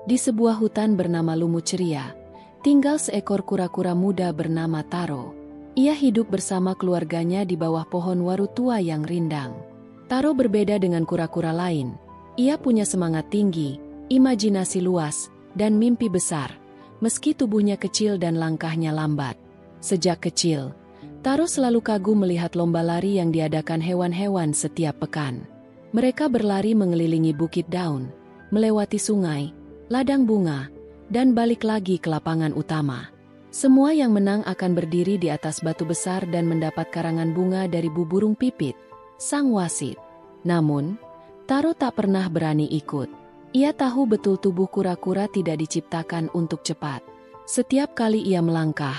Di sebuah hutan bernama Lumut Ceria, tinggal seekor kura-kura muda bernama Taro. Ia hidup bersama keluarganya di bawah pohon waru tua yang rindang. Taro berbeda dengan kura-kura lain. Ia punya semangat tinggi, imajinasi luas, dan mimpi besar, meski tubuhnya kecil dan langkahnya lambat. Sejak kecil, Taro selalu kagum melihat lomba lari yang diadakan hewan-hewan setiap pekan. Mereka berlari mengelilingi bukit daun, melewati sungai, ladang bunga, dan balik lagi ke lapangan utama. Semua yang menang akan berdiri di atas batu besar dan mendapat karangan bunga dari Bu Burung Pipit, sang wasit. Namun, Taro tak pernah berani ikut. Ia tahu betul tubuh kura-kura tidak diciptakan untuk cepat. Setiap kali ia melangkah,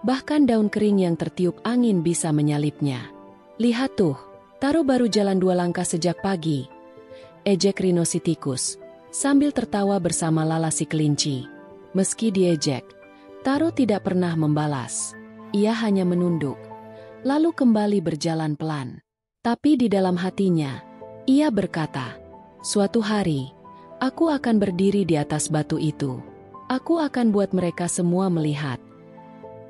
bahkan daun kering yang tertiup angin bisa menyalipnya. "Lihat tuh, Taro baru jalan 2 langkah sejak pagi," ejek Rhinosithecus, sambil tertawa bersama Lala si kelinci. Meski diejek, Taro tidak pernah membalas. Ia hanya menunduk, lalu kembali berjalan pelan. Tapi di dalam hatinya, ia berkata, "Suatu hari, aku akan berdiri di atas batu itu. Aku akan buat mereka semua melihat."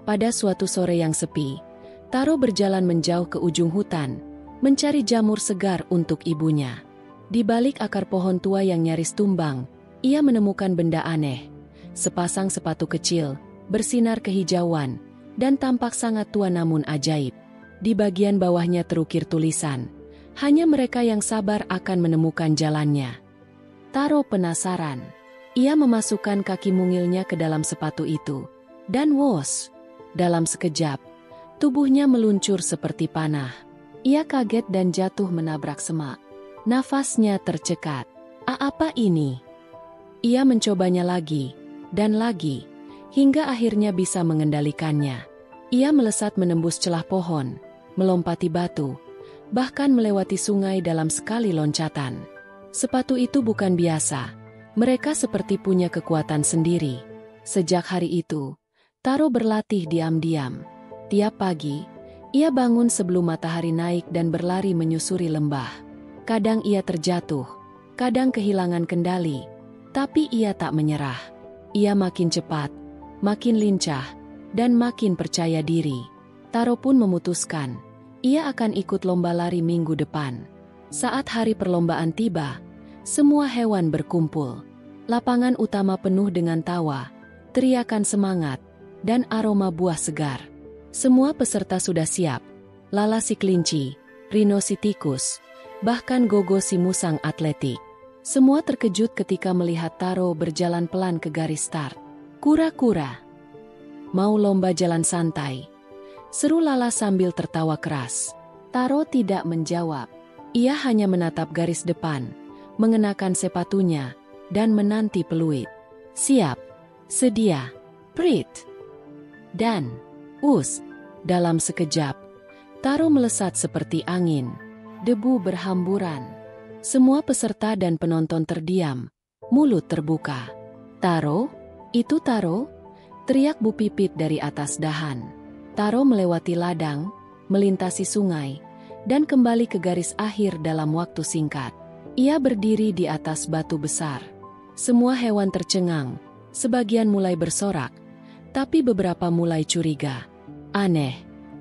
Pada suatu sore yang sepi, Taro berjalan menjauh ke ujung hutan, mencari jamur segar untuk ibunya. Di balik akar pohon tua yang nyaris tumbang, ia menemukan benda aneh. Sepasang sepatu kecil, bersinar kehijauan, dan tampak sangat tua namun ajaib. Di bagian bawahnya terukir tulisan, "Hanya mereka yang sabar akan menemukan jalannya." Taro penasaran. Ia memasukkan kaki mungilnya ke dalam sepatu itu. Dan wos! Dalam sekejap, tubuhnya meluncur seperti panah. Ia kaget dan jatuh menabrak semak. Nafasnya tercekat. Apa ini?" Ia mencobanya lagi, dan lagi, hingga akhirnya bisa mengendalikannya. Ia melesat menembus celah pohon, melompati batu, bahkan melewati sungai dalam sekali loncatan. Sepatu itu bukan biasa. Mereka seperti punya kekuatan sendiri. Sejak hari itu, Taro berlatih diam-diam. Tiap pagi, ia bangun sebelum matahari naik dan berlari menyusuri lembah. Kadang ia terjatuh, kadang kehilangan kendali, tapi ia tak menyerah. Ia makin cepat, makin lincah, dan makin percaya diri. Taro pun memutuskan, ia akan ikut lomba lari minggu depan. Saat hari perlombaan tiba, semua hewan berkumpul. Lapangan utama penuh dengan tawa, teriakan semangat, dan aroma buah segar. Semua peserta sudah siap. Lala si kelinci, Rhinosithecus, bahkan Gogo si musang atletik. Semua terkejut ketika melihat Taro berjalan pelan ke garis start. "Kura-kura, mau lomba jalan santai?" seru Lala sambil tertawa keras. Taro tidak menjawab. Ia hanya menatap garis depan, mengenakan sepatunya, dan menanti peluit. Siap, sedia, prit. Dan, dalam sekejap, Taro melesat seperti angin. Debu berhamburan. Semua peserta dan penonton terdiam, mulut terbuka. "Taro? Itu Taro?" teriak Bu Pipit dari atas dahan. Taro melewati ladang, melintasi sungai, dan kembali ke garis akhir dalam waktu singkat. Ia berdiri di atas batu besar. Semua hewan tercengang, sebagian mulai bersorak, tapi beberapa mulai curiga. "Aneh,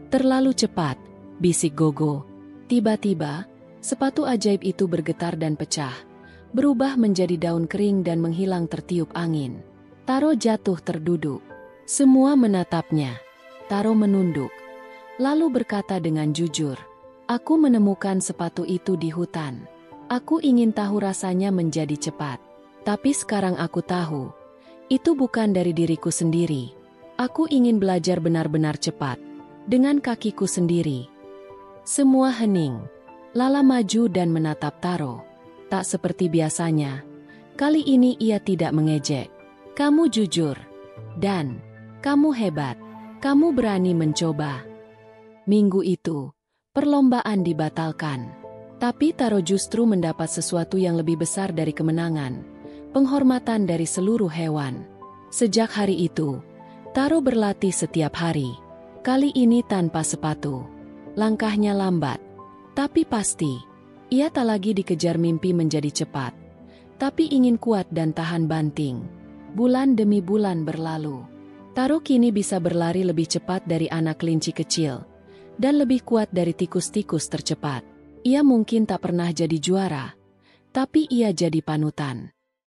terlalu cepat," bisik Gogo. Tiba-tiba, sepatu ajaib itu bergetar dan pecah, berubah menjadi daun kering dan menghilang tertiup angin. Taro jatuh terduduk. Semua menatapnya. Taro menunduk, lalu berkata dengan jujur, "Aku menemukan sepatu itu di hutan. Aku ingin tahu rasanya menjadi cepat. Tapi sekarang aku tahu, itu bukan dari diriku sendiri. Aku ingin belajar benar-benar cepat, dengan kakiku sendiri." Semua hening. Lala maju dan menatap Taro. Tak seperti biasanya, kali ini ia tidak mengejek. "Kamu jujur. Dan, kamu hebat. Kamu berani mencoba." Minggu itu, perlombaan dibatalkan. Tapi Taro justru mendapat sesuatu yang lebih besar dari kemenangan, penghormatan dari seluruh hewan. Sejak hari itu, Taro berlatih setiap hari. Kali ini tanpa sepatu. Langkahnya lambat, tapi pasti. Ia tak lagi dikejar mimpi menjadi cepat, tapi ingin kuat dan tahan banting. Bulan demi bulan berlalu. Taro kini bisa berlari lebih cepat dari anak kelinci kecil, dan lebih kuat dari tikus-tikus tercepat. Ia mungkin tak pernah jadi juara, tapi ia jadi panutan.